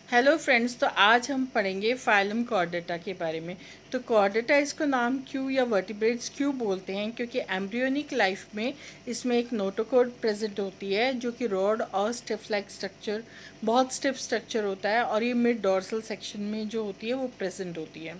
Hello friends, तो आज हम पढ़ेंगे फाइलम कॉर्डेटा के बारे में। तो कॉर्डेटा इसको नाम क्यों या वर्टिब्रेट्स क्यों बोलते हैं, क्योंकि एम्ब्रियोनिक लाइफ में इसमें एक नोटोकॉर्ड प्रेजेंट होती है जो कि रॉड और स्टिफ लाइक स्ट्रक्चर, बहुत स्टिफ स्ट्रक्चर होता है और ये मिड डॉर्सल सेक्शन में जो होती है वो प्रेजेंट होती है।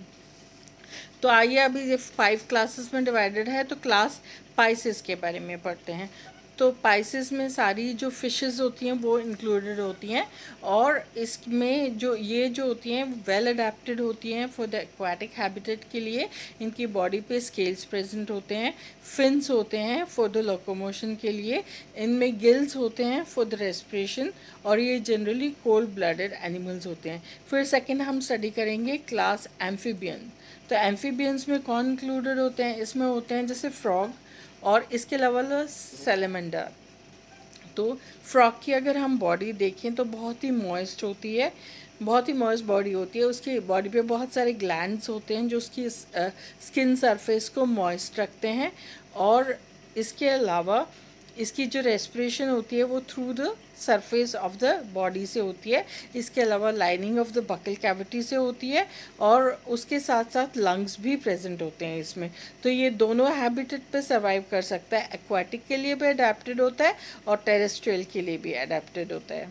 तो आइए, अभी ये 5 क्लासेस में डिवाइडेड है, तो क्लास पाइसेस के बारे में पढ़ते हैं। तो पाइसेस में सारी जो फिशेस होती हैं वो इंक्लूडेड होती हैं और इसमें जो होती हैं वेल अडेप्टेड होती हैं फॉर द एक्वाटिक हैबिटेट के लिए। इनकी बॉडी पे स्केल्स प्रेजेंट होते हैं, फिन्स होते हैं फॉर द लोकोमोशन के लिए, इनमें गिल्स होते हैं फॉर द रेस्पिरेशन और ये जनरली कोल्ड ब्लडेड एनिमल्स होते हैं। फिर सेकेंड हम स्टडी करेंगे क्लास एम्फीबियन। तो एम्फीबियंस में कौन इंक्लूडेड होते हैं? इसमें होते हैं जैसे फ्रॉग और इसके अलावा सैलेमेंडर। तो फ्रॉग की अगर हम बॉडी देखें तो बहुत ही मॉइस्ट होती है, बहुत ही मॉइस्ट बॉडी होती है। उसकी बॉडी पे बहुत सारे ग्लैंड्स होते हैं जो उसकी स्किन सरफेस को मॉइस्ट रखते हैं और इसके अलावा इसकी जो रेस्पिरेशन होती है वो through the surface of the body से होती है। इसके अलावा lining of the buccal cavity से होती है और उसके साथ साथ लंग्स भी प्रेजेंट होते हैं इसमें। तो ये दोनों हैबिटेट पे सर्वाइव कर सकता है, एक्वाटिक के लिए भी अडेप्टेड होता है और टेरेस्ट्रियल के लिए भी अडेप्टेड होता है।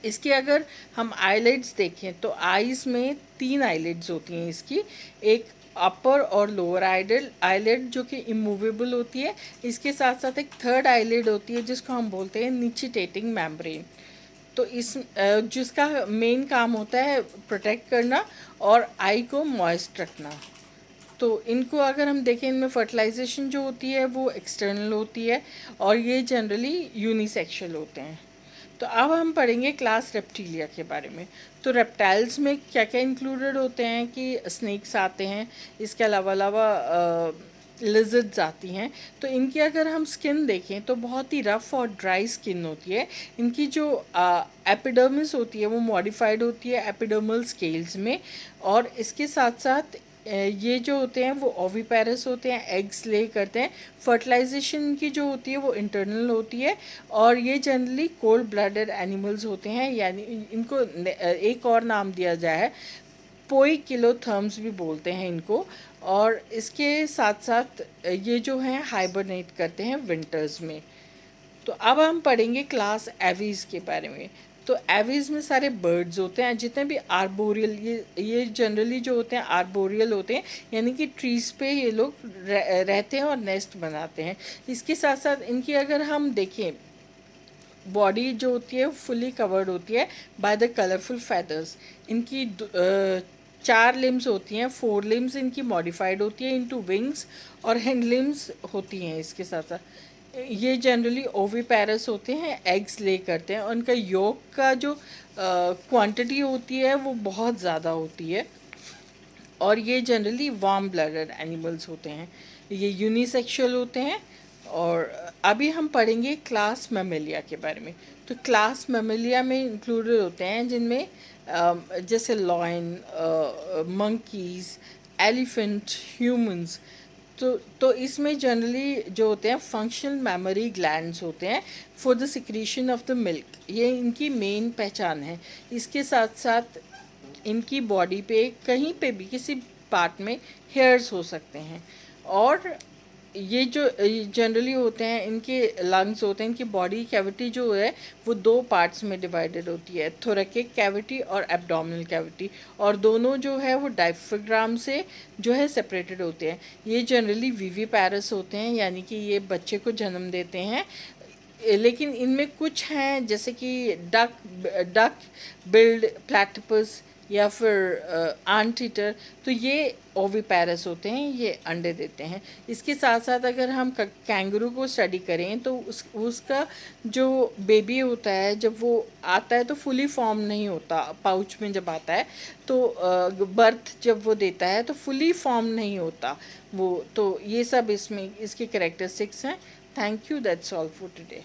इसकी अगर हम आईलिड्स देखें तो आईज में 3 आईलिड्स होती हैं इसकी, एक अपर और लोअर आईलिड जो कि इमूवेबल होती है। इसके साथ साथ एक थर्ड आईलिड होती है जिसको हम बोलते हैं नीचिटेटिंग मेम्ब्रेन। तो जिसका मेन काम होता है प्रोटेक्ट करना और आई को मॉइस्ट रखना। तो इनको अगर हम देखें, इनमें फर्टिलाइजेशन जो होती है वो एक्सटर्नल होती है और ये जनरली यूनिसेक्सुअल होते हैं। तो अब हम पढ़ेंगे क्लास रेप्टिलिया के बारे में। तो रेप्टाइल्स में क्या क्या इंक्लूडेड होते हैं कि स्नेक्स आते हैं, इसके अलावा लिजर्ड्स आती हैं। तो इनकी अगर हम स्किन देखें तो बहुत ही रफ़ और ड्राई स्किन होती है। इनकी जो एपिडर्मिस होती है वो मॉडिफाइड होती है एपिडर्मल स्केल्स में और इसके साथ साथ ये जो होते हैं वो ओविपेरस होते हैं, एग्स ले करते हैं। फर्टिलाइजेशन की जो होती है वो इंटरनल होती है और ये जनरली कोल्ड ब्लडेड एनिमल्स होते हैं, यानी इनको एक और नाम दिया जाए है, पोइकिलोथर्म्स भी बोलते हैं इनको। और इसके साथ साथ ये जो हैं हाइबरनेट करते हैं विंटर्स में। तो अब हम पढ़ेंगे क्लास एवीज के बारे में। तो एवीज में सारे बर्ड्स होते हैं, जितने भी आर्बोरियल, ये जनरली जो होते हैं आर्बोरियल होते हैं, यानी कि ट्रीज पे ये लोग रहते हैं और नेस्ट बनाते हैं। इसके साथ साथ इनकी अगर हम देखें, बॉडी जो होती है फुली कवर्ड होती है बाय द कलरफुल फेदर्स। इनकी 4 लिम्स होती हैं, 4 लिम्स इनकी मॉडिफाइड होती है इनटू विंग्स और हैंड लिम्स होती हैं। इसके साथ साथ ये जनरली ओविपेरस होते हैं, एग्स ले करते हैं और उनका योग का जो क्वांटिटी होती है वो बहुत ज़्यादा होती है और ये जनरली वार्म ब्लडेड एनिमल्स होते हैं, ये यूनिसेक्सुअल होते हैं। और अभी हम पढ़ेंगे क्लास मैमेलिया के बारे में। तो क्लास मैमेलिया में इंक्लूडेड होते हैं जिनमें जैसे लॉयन, मंकीज़, एलिफेंट, ह्यूमंस। तो इसमें जनरली जो होते हैं फंक्शनल मेमोरी ग्लैंड्स होते हैं for the secretion of the milk, ये इनकी मेन पहचान है। इसके साथ साथ इनकी बॉडी पे कहीं पे भी किसी पार्ट में हेयर्स हो सकते हैं और ये जो जनरली होते हैं इनके लंग्स होते हैं, इनकी बॉडी कैविटी जो है वो 2 पार्ट्स में डिवाइडेड होती है, थोरैकिक कैविटी और एब्डोमिनल कैविटी, और दोनों जो है वो डायफ्राम से जो है सेपरेटेड होते हैं। ये जनरली विविपेरस होते हैं, यानी कि ये बच्चे को जन्म देते हैं। लेकिन इनमें कुछ हैं जैसे कि डक बिल्ड प्लैटिपस या फिर आंट ईटर, तो ये ओविपेरस होते हैं, ये अंडे देते हैं। इसके साथ साथ अगर हम कैंगरू को स्टडी करें तो उसका जो बेबी होता है जब वो आता है तो फुली फॉर्म नहीं होता, पाउच में जब आता है तो बर्थ जब वो देता है तो फुली फॉर्म नहीं होता वो। तो ये सब इसमें इसके कैरेक्टरिस्टिक्स हैं। Thank you, that's all for today.